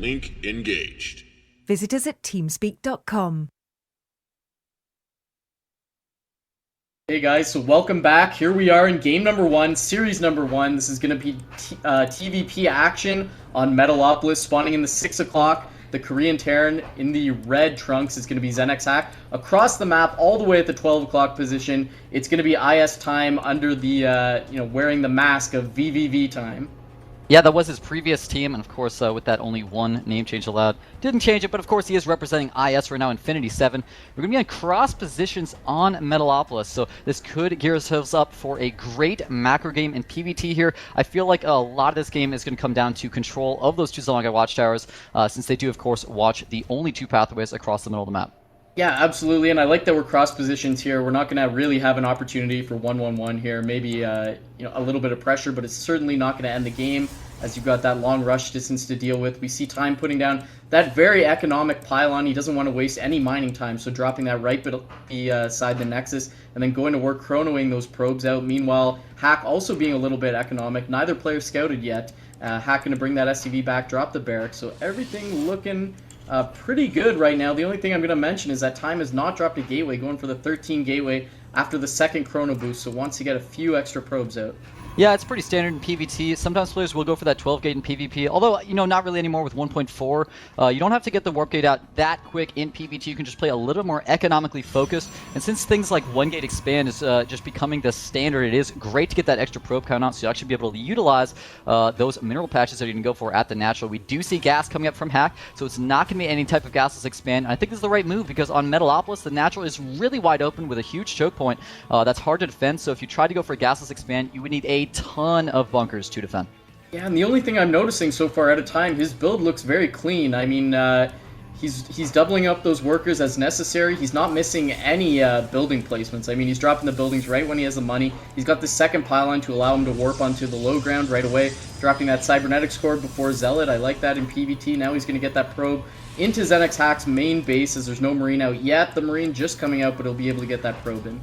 Link engaged. Visit us at teamspeak.com. Hey guys, so welcome back. Here we are in game number 1, series number 1. This is going to be TVP action on Metalopolis, spawning in the 6 o'clock. The Korean Terran in the red trunks is going to be ZeNEXHack. Across the map, all the way at the 12 o'clock position, it's going to be isTime under the, wearing the mask of VVV-time. Yeah, that was his previous team, and of course, with that only one name change allowed. Didn't change it, but of course he is representing IS right now, Infinity 7. We're going to be on cross positions on Metalopolis, so this could gear ourselves up for a great macro game in PvT here. I feel like a lot of this game is going to come down to control of those two Zalanga watchtowers, since they do, of course, watch the only two pathways across the middle of the map. Yeah, absolutely, and I like that we're cross positions here. We're not going to really have an opportunity for 1-1-1 here. Maybe a little bit of pressure, but it's certainly not going to end the game, as you've got that long rush distance to deal with. We see Time putting down that very economic pylon. He doesn't want to waste any mining time, so dropping that right beside the Nexus, and then going to work chronoing those probes out. Meanwhile, Hack also being a little bit economic. Neither player scouted yet. Hack going to bring that SCV back, drop the barracks, so everything looking pretty good right now. The only thing I'm going to mention is that Time has not dropped a gateway, going for the 13 gateway after the second chrono boost, so wants to get a few extra probes out. Yeah, it's pretty standard in PvT. Sometimes players will go for that 12 gate in PvP, although, not really anymore with 1.4. You don't have to get the warp gate out that quick in PvT. You can just play a little more economically focused. And since things like 1 gate expand is just becoming the standard, it is great to get that extra probe count out, so you actually be able to utilize those mineral patches that you can go for at the natural. We do see gas coming up from Hack, so it's not going to be any type of gasless expand. And I think this is the right move, because on Metalopolis, the natural is really wide open with a huge choke point that's hard to defend. So if you try to go for a gasless expand, you would need a ton of bunkers to defend. Yeah, and the only thing I'm noticing so far at a time, his build looks very clean. I mean, he's doubling up those workers as necessary. He's not missing any building placements. I mean, he's dropping the buildings right when he has the money. He's got the second pylon to allow him to warp onto the low ground right away, dropping that cybernetics core before Zealot. I like that in PvT. Now he's going to get that probe into ZeNEXHack's main base, as there's no Marine out yet. The Marine just coming out, but he'll be able to get that probe in.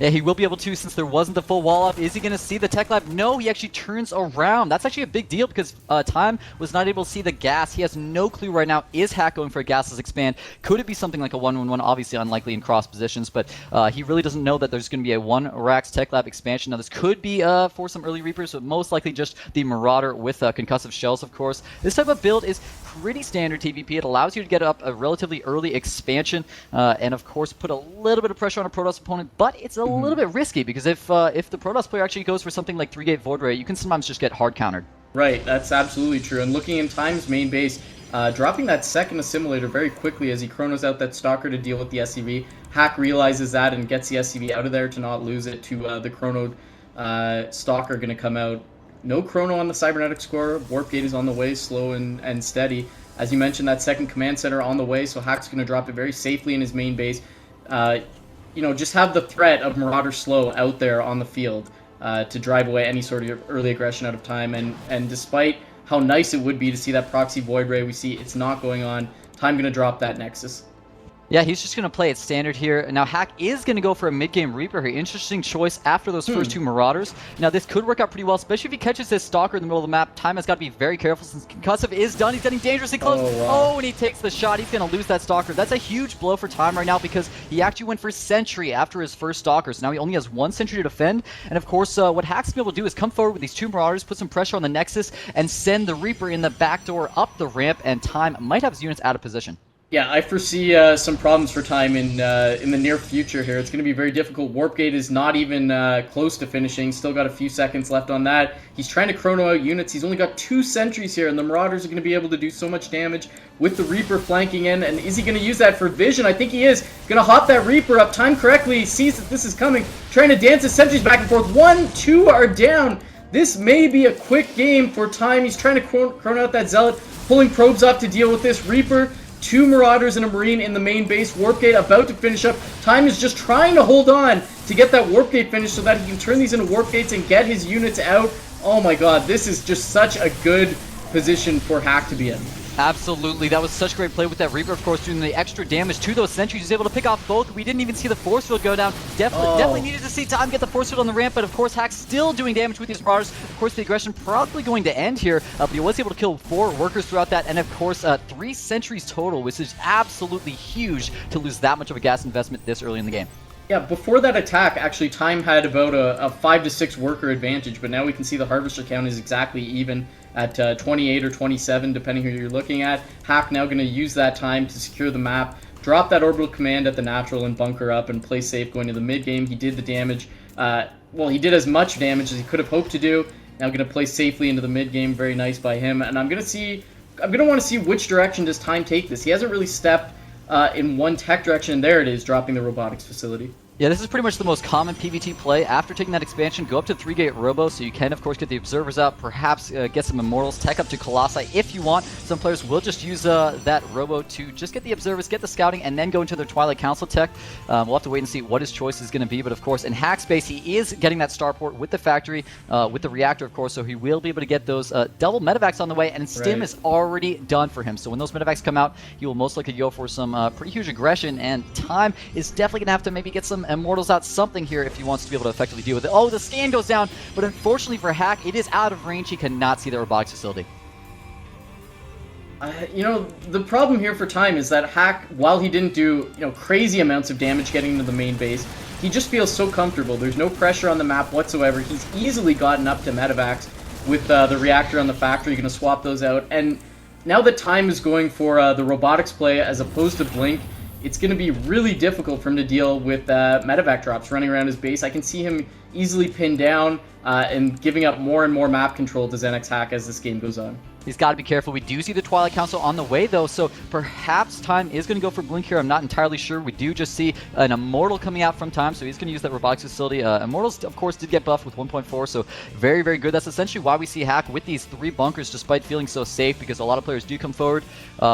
Yeah, he will be able to, since there wasn't the full wall up. Is he going to see the tech lab? No, he actually turns around. That's actually a big deal, because Time was not able to see the gas. He has no clue right now. Is Hack going for a gasless expand? Could it be something like a 1-1-1? Obviously unlikely in cross positions, but he really doesn't know that there's going to be a 1 Rax tech lab expansion. Now, this could be for some early Reapers, but most likely just the Marauder with concussive shells, of course. This type of build is pretty standard TVP. It allows you to get up a relatively early expansion, and of course put a little bit of pressure on a Protoss opponent, but it's a little bit risky, because if the Protoss player actually goes for something like 3-gate Void Ray, you can sometimes just get hard countered. Right, that's absolutely true. And looking in Time's main base, dropping that second assimilator very quickly as he chronos out that Stalker to deal with the SCV. Hack realizes that and gets the SCV out of there to not lose it to the chronoed Stalker going to come out. No chrono on the cybernetic score. Warp gate is on the way, slow and steady. As you mentioned, that second command center on the way, so Hack's going to drop it very safely in his main base. Just have the threat of Marauder slow out there on the field to drive away any sort of early aggression out of Time. And despite how nice it would be to see that proxy Void Ray, we see it's not going on. Time going to drop that Nexus. Yeah, he's just going to play it standard here. Now, Hack is going to go for a mid-game Reaper here. Interesting choice after those first two Marauders. Now, this could work out pretty well, especially if he catches this Stalker in the middle of the map. Time has got to be very careful, since Concussive is done. He's getting dangerously close. Oh, and he takes the shot. He's going to lose that Stalker. That's a huge blow for Time right now, because he actually went for Sentry after his first Stalker. So now he only has 1 Sentry to defend. And of course, what Hack's going to be able to do is come forward with these 2 Marauders, put some pressure on the Nexus, and send the Reaper in the back door up the ramp, and Time might have his units out of position. Yeah, I foresee some problems for Time in the near future here. It's going to be very difficult. Warp Gate is not even close to finishing. Still got a few seconds left on that. He's trying to chrono out units. He's only got 2 sentries here, and the Marauders are going to be able to do so much damage with the Reaper flanking in. And is he going to use that for vision? I think he is. Going to hop that Reaper up. Time correctly sees that this is coming. Trying to dance his sentries back and forth. 1, 2 are down. This may be a quick game for Time. He's trying to chrono out that Zealot, pulling probes up to deal with this Reaper. 2 Marauders and a Marine in the main base. Warp Gate about to finish up. Time is just trying to hold on to get that Warp Gate finished so that he can turn these into Warp Gates and get his units out. Oh my god, this is just such a good position for Hack to be in. Absolutely, that was such great play with that Reaper, of course, doing the extra damage to those sentries. He was able to pick off both. We didn't even see the force field go down. Definitely needed to see Time get the force field on the ramp, but of course, Hack still doing damage with these Marauders. Of course, the aggression probably going to end here, but he was able to kill 4 workers throughout that, and of course, 3 sentries total, which is absolutely huge to lose that much of a gas investment this early in the game. Yeah, before that attack, actually, Time had about a 5 to 6 worker advantage, but now we can see the Harvester count is exactly even at 28 or 27, depending who you're looking at. Hack now going to use that time to secure the map, drop that orbital command at the natural and bunker up and play safe going to the mid game. He did the damage. Well, he did as much damage as he could have hoped to do. Now going to play safely into the mid game. Very nice by him. And I'm going to want to see which direction does Time take this. He hasn't really stepped in one tech direction, and there it is, dropping the robotics facility. Yeah, this is pretty much the most common PvT play. After taking that expansion, go up to 3-gate Robo, so you can, of course, get the Observers out, perhaps get some Immortals, tech up to Colossi if you want. Some players will just use that Robo to just get the Observers, get the Scouting, and then go into their Twilight Council tech. We'll have to wait and see what his choice is going to be, but of course, in Hack space, he is getting that Starport with the factory, with the Reactor, of course, so he will be able to get those double Medevacs on the way, and Stim is already done for him. So when those Medevacs come out, he will most likely go for some pretty huge aggression, and Time is definitely going to have to maybe get some Immortals out something here if he wants to be able to effectively deal with it. Oh, the scan goes down, but unfortunately for Hack, it is out of range. He cannot see the robotics facility. You know, the problem here for Time is that Hack, while he didn't do, crazy amounts of damage getting into the main base, he just feels so comfortable. There's no pressure on the map whatsoever. He's easily gotten up to Medevacs with the Reactor on the factory. You're going to swap those out. And now that Time is going for the robotics play as opposed to Blink, it's going to be really difficult for him to deal with medevac drops running around his base. I can see him easily pinned down and giving up more and more map control to ZeNEXHack as this game goes on. He's got to be careful. We do see the Twilight Council on the way, though, so perhaps Time is going to go for Blink here. I'm not entirely sure. We do just see an Immortal coming out from Time, so he's going to use that robotics facility. Immortals, of course, did get buffed with 1.4, so very, very good. That's essentially why we see Hack with these 3 bunkers, despite feeling so safe, because a lot of players do come forward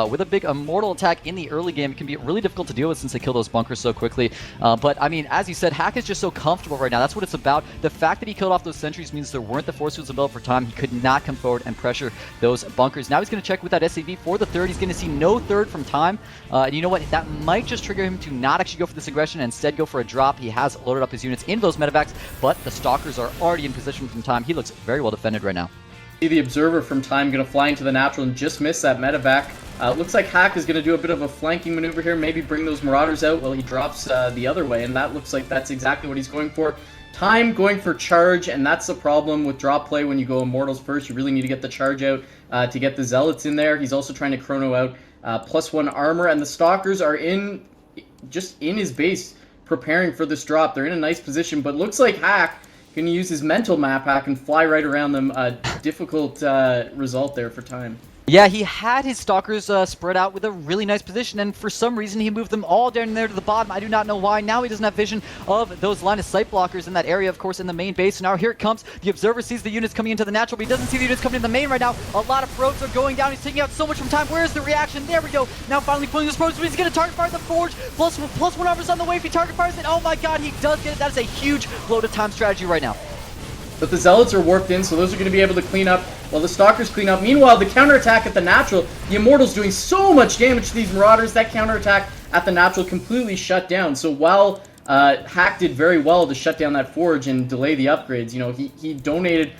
with a big Immortal attack in the early game. It can be really difficult to deal with since they kill those bunkers so quickly. But, I mean, as you said, Hack is just so comfortable right now. That's what it's about. The fact that he killed off those sentries means there weren't the force fields available for Time. He could not come forward and pressure those bunkers. Now he's going to check with that SCV for the third. He's going to see no third from Time. And you know what? That might just trigger him to not actually go for this aggression and instead go for a drop. He has loaded up his units into those medevacs, but the Stalkers are already in position from Time. He looks very well defended right now. See the Observer from Time going to fly into the natural and just miss that medevac. Looks like Hack is going to do a bit of a flanking maneuver here, maybe bring those Marauders out while he drops the other way, and that looks like that's exactly what he's going for. Time going for charge, and that's the problem with drop play when you go Immortals first. You really need to get the charge out to get the Zealots in there. He's also trying to chrono out +1 armor, and the Stalkers are just in his base preparing for this drop. They're in a nice position, but looks like Hack can use his mental map hack and fly right around them. Difficult result there for Time. Yeah, he had his Stalkers spread out with a really nice position, and for some reason he moved them all down there to the bottom. I do not know why. Now he doesn't have vision of those line of sight blockers in that area, of course, in the main base. So now here it comes. The Observer sees the units coming into the natural, but he doesn't see the units coming in the main right now. A lot of probes are going down. He's taking out so much from Time. Where's the reaction? There we go. Now finally pulling those probes, but he's going to target fire the Forge. Plus 1 armor's on the way if he target fires it. Oh my god, he does get it. That is a huge blow to Time strategy right now. But the Zealots are warped in, so those are going to be able to clean up while the Stalkers clean up. Meanwhile, the counterattack at the natural, the Immortals doing so much damage to these Marauders, that counterattack at the natural completely shut down. So while Hack did very well to shut down that Forge and delay the upgrades, he donated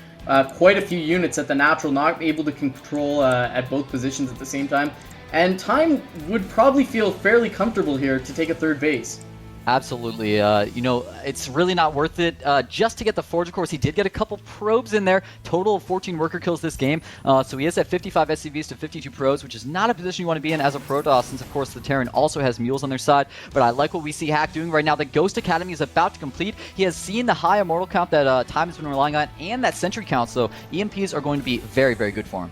quite a few units at the natural, not able to control at both positions at the same time. And Time would probably feel fairly comfortable here to take a third base. Absolutely. It's really not worth it just to get the Forge. Of course, he did get a couple probes in there. Total of 14 worker kills this game. So he is at 55 SCVs to 52 probes, which is not a position you want to be in as a Protoss, since, of course, the Terran also has mules on their side. But I like what we see Hack doing right now. The Ghost Academy is about to complete. He has seen the high Immortal count that Time has been relying on, and that Sentry count. So EMPs are going to be very, very good for him.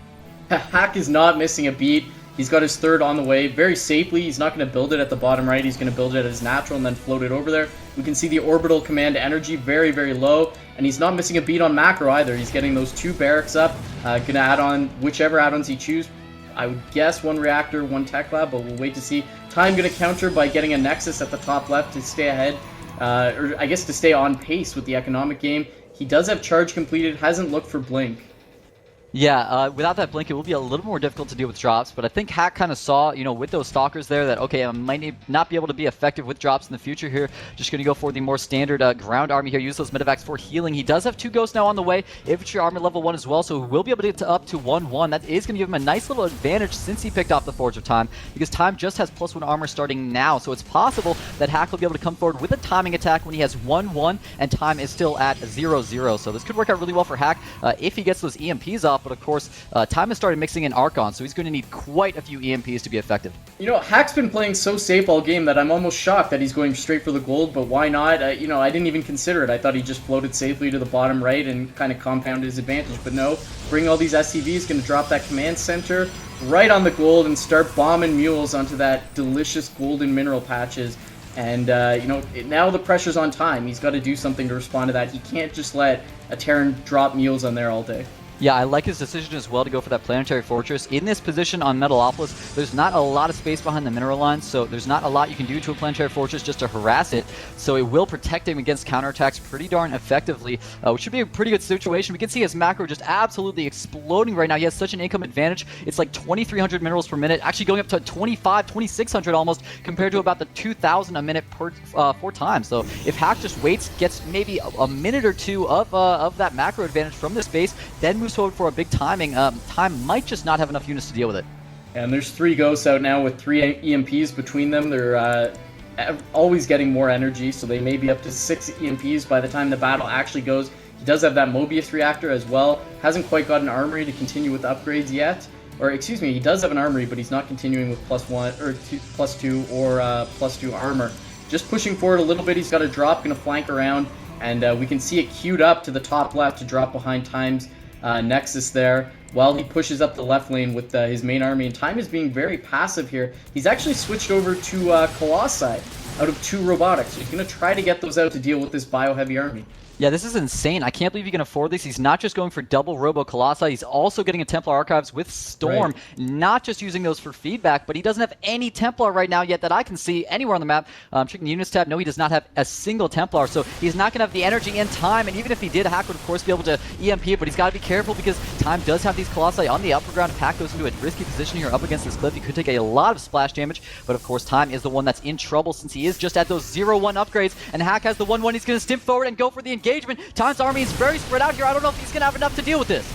Hack is not missing a beat. He's got his third on the way very safely. He's not going to build it at the bottom right. He's going to build it at his natural and then float it over there. We can see the orbital command energy very, very low. And he's not missing a beat on macro either. He's getting those 2 barracks up. Going to add on whichever add-ons he chooses. I would guess 1 reactor, 1 tech lab, but we'll wait to see. Time going to counter by getting a Nexus at the top left to stay ahead. Or I guess to stay on pace with the economic game. He does have charge completed. Hasn't looked for Blink. Yeah, without that blink, it will be a little more difficult to deal with drops, but I think Hack kind of saw, with those stalkers there that, okay, I might not be able to be effective with drops in the future here. Just going to go for the more standard ground army here, use those medevacs for healing. He does have 2 ghosts now on the way, infantry armor level 1 as well, so he will be able to get up to 1-1. That is going to give him a nice little advantage since he picked off the Forge of Time, because Time just has +1 armor starting now, so it's possible that Hack will be able to come forward with a timing attack when he has 1-1 and Time is still at 0-0. So this could work out really well for Hack if he gets those EMPs off. But of course, Time has started mixing in Archon, so he's going to need quite a few EMPs to be effective. Hack's been playing so safe all game that I'm almost shocked that he's going straight for the gold, but why not? I didn't even consider it. I thought he just floated safely to the bottom right and kind of compounded his advantage, but no. Bring all these SCVs, going to drop that command center right on the gold and start bombing mules onto that delicious golden mineral patches. And, now the pressure's on Time. He's got to do something to respond to that. He can't just let a Terran drop mules on there all day. Yeah, I like his decision as well to go for that Planetary Fortress. In this position on Metalopolis, there's not a lot of space behind the mineral lines, so there's not a lot you can do to a Planetary Fortress just to harass it. So it will protect him against counterattacks pretty darn effectively, which should be a pretty good situation. We can see his macro just absolutely exploding right now. He has such an income advantage. It's like 2,300 minerals per minute, actually going up to 2,600 almost, compared to about the 2,000 a minute per 4 times. So if Hack just waits, gets maybe a minute or 2 of that macro advantage from this base, then moves forward for a big timing, Time might just not have enough units to deal with it. And there's 3 ghosts out now with 3 EMPs between them. They're always getting more energy, so they may be up to 6 EMPs by the time the battle actually goes. He does have that Mobius reactor as well. Hasn't quite got an armory to continue with upgrades yet. Or excuse me, he does have an armory, but he's not continuing with +1 or +2 or +2 armor. Just pushing forward a little bit. He's got a drop, going to flank around, and we can see it queued up to the top left to drop behind Time's Nexus there, while he pushes up the left lane with his main army. And Time is being very passive here. He's actually switched over to Colossi out of 2 robotics. So he's going to try to get those out to deal with this bio-heavy army. Yeah, this is insane. I can't believe he can afford this. He's not just going for double Robo Colossi, he's also getting a Templar Archives with Storm, right. Not just using those for feedback, but he doesn't have any Templar right now yet that I can see anywhere on the map. Checking the units tab, no, he does not have a single Templar, so he's not going to have the energy and time, and even if he did, Hack would of course be able to EMP it, but he's got to be careful because Time does have these Colossi on the upper ground. If Hack goes into a risky position here up against this cliff, he could take a lot of splash damage, but of course Time is the one that's in trouble since he is just at those 0-1 upgrades, and Hack has the 1-1. He's going to stim forward and go for the engagement. Time's army is very spread out here. I don't know if he's going to have enough to deal with this.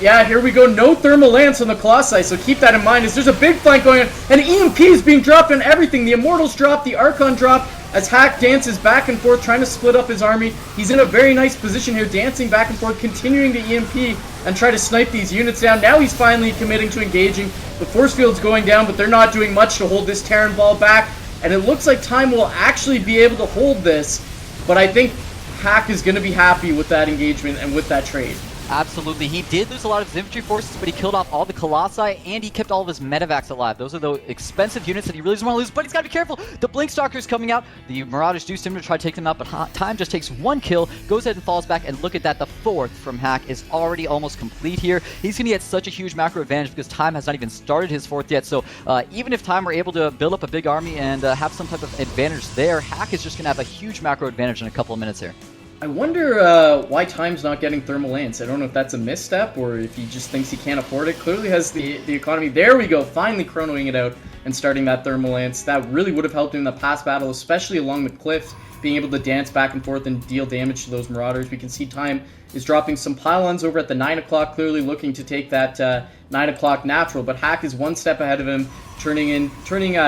Yeah, here we go. No thermal lance on the Colossi, so keep that in mind as there's a big flank going on. And EMP is being dropped on everything. The Immortals drop, the Archon drop, as Hack dances back and forth, trying to split up his army. He's in a very nice position here, dancing back and forth, continuing to EMP and try to snipe these units down. Now he's finally committing to engaging. The force field's going down, but they're not doing much to hold this Terran ball back. And it looks like Time will actually be able to hold this, but I think Hack is going to be happy with that engagement and with that trade. Absolutely. He did lose a lot of his infantry forces, but he killed off all the Colossi, and he kept all of his medevacs alive. Those are the expensive units that he really doesn't want to lose, but he's got to be careful. The Blink Stalker's coming out. The Marauders do stim to try to take them out, but Time just takes 1 kill, goes ahead and falls back, and look at that. The 4th from Hack is already almost complete here. He's going to get such a huge macro advantage because Time has not even started his 4th yet, so even if Time were able to build up a big army and have some type of advantage there, Hack is just going to have a huge macro advantage in a couple of minutes here. I wonder why Time's not getting thermal lance. I don't know if that's a misstep or if he just thinks he can't afford it. Clearly has the economy. There we go, finally chronoing it out and starting that thermal lance. That really would have helped him in the past battle, especially along the cliffs, being able to dance back and forth and deal damage to those Marauders. We can see Time is dropping some pylons over at the 9 o'clock, clearly looking to take that 9 o'clock natural, but Hack is 1 step ahead of him, turning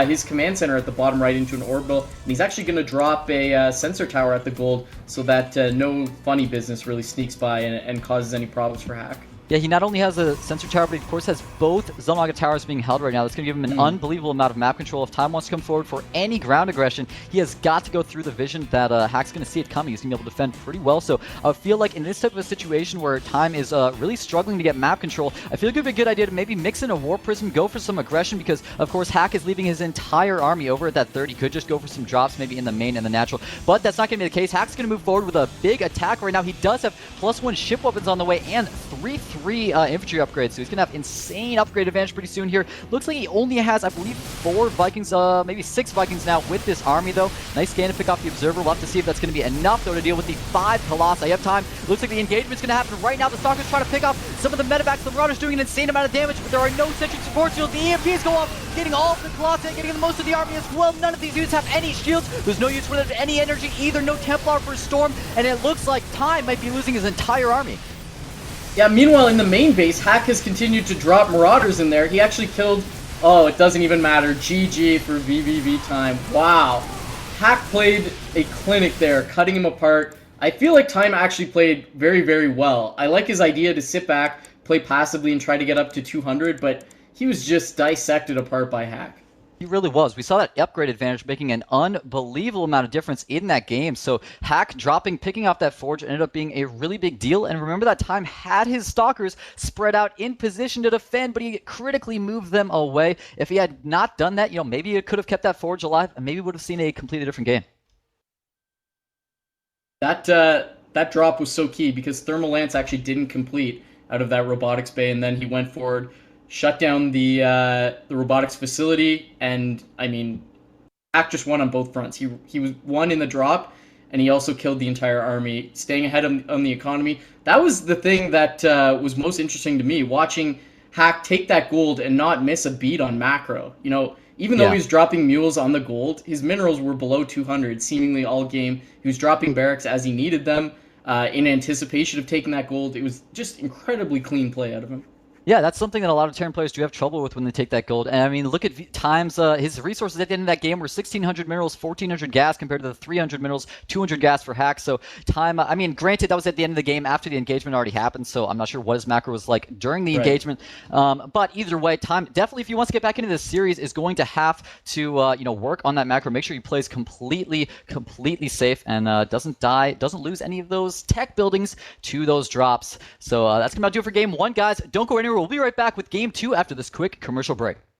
his command center at the bottom right into an orbital, and he's actually going to drop a sensor tower at the gold so that no funny business really sneaks by and causes any problems for Hack. Yeah, he not only has a sensor tower, but he of course has both ZeNEXHack towers being held right now. That's going to give him an unbelievable amount of map control. If Time wants to come forward for any ground aggression, he has got to go through the vision that Hack's going to see it coming. He's going to be able to defend pretty well. So I feel like in this type of a situation where Time is really struggling to get map control, I feel like it would be a good idea to maybe mix in a Warp Prism, go for some aggression, because of course Hack is leaving his entire army over at that 3rd. He could just go for some drops maybe in the main and the natural, but that's not going to be the case. Hack's going to move forward with a big attack right now. He does have +1 ship weapons on the way and 3 infantry upgrades, so he's going to have insane upgrade advantage pretty soon here. Looks like he only has, I believe, 4 Vikings, maybe 6 Vikings now with this army, though. Nice scan to pick off the Observer. We'll have to see if that's going to be enough, though, to deal with the 5 Colossi. You have Time. Looks like the engagement's going to happen right now. The Stalker's trying to pick off Some of the medevacs, the Marauders doing an insane amount of damage, but there are no sentry support shields. The EMPs go off, getting all of the Colossi, getting the most of the army as well. None of these units have any shields. There's no use for them, any energy either. No Templar for Storm, and it looks like Time might be losing his entire army. Yeah, meanwhile, in the main base, Hack has continued to drop Marauders in there. He actually killed... Oh, it doesn't even matter. GG for VVV Time. Wow. Hack played a clinic there, cutting him apart. I feel like Time actually played very, very well. I like his idea to sit back, play passively, and try to get up to 200, but he was just dissected apart by Hack. He really was. We saw that upgrade advantage making an unbelievable amount of difference in that game. So Hack picking off that Forge ended up being a really big deal. And remember that Time had his Stalkers spread out in position to defend, but he critically moved them away. If he had not done that, maybe he could have kept that Forge alive and maybe would have seen a completely different game. That drop was so key because Thermal Lance actually didn't complete out of that robotics bay, and then he went forward, shut down the robotics facility, and I mean, Hack just won on both fronts. He was won in the drop, and he also killed the entire army, staying ahead on the economy. That was the thing that was most interesting to me, watching Hack take that gold and not miss a beat on macro. Even though he was dropping mules on the gold, his minerals were below 200 seemingly all game. He was dropping barracks as he needed them in anticipation of taking that gold. It was just incredibly clean play out of him. Yeah, that's something that a lot of Terran players do have trouble with when they take that gold. And I mean, look at Time's, his resources at the end of that game were 1,600 minerals, 1,400 gas compared to the 300 minerals, 200 gas for Hack. So Time, I mean, granted, that was at the end of the game after the engagement already happened, so I'm not sure what his macro was like during the engagement. But either way, Time, definitely, if he wants to get back into this series, is going to have to, work on that macro, make sure he plays completely safe and doesn't lose any of those tech buildings to those drops. So that's going to do it for game one, guys. Don't go anywhere. We'll be right back with game two after this quick commercial break.